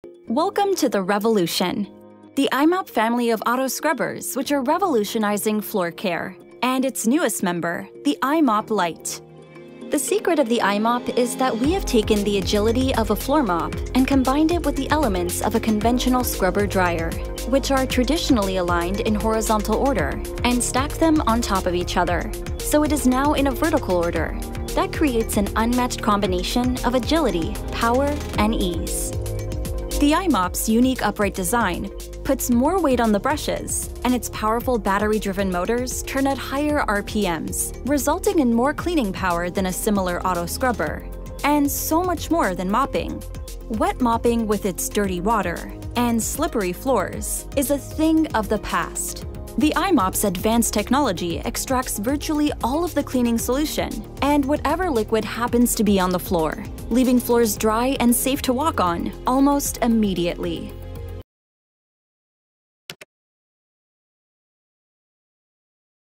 Welcome to the revolution. The I-MOP family of auto scrubbers, which are revolutionizing floor care, and its newest member, the I-MOP Lite. The secret of the I-MOP is that we have taken the agility of a floor mop and combined it with the elements of a conventional scrubber dryer, which are traditionally aligned in horizontal order, and stacked them on top of each other. So it is now in a vertical order. That creates an unmatched combination of agility, power, and ease. The I-MOP's unique upright design puts more weight on the brushes, and its powerful battery-driven motors turn at higher RPMs, resulting in more cleaning power than a similar auto scrubber, and so much more than mopping. Wet mopping with its dirty water and slippery floors is a thing of the past. The I-MOP's advanced technology extracts virtually all of the cleaning solution and whatever liquid happens to be on the floor, leaving floors dry and safe to walk on almost immediately.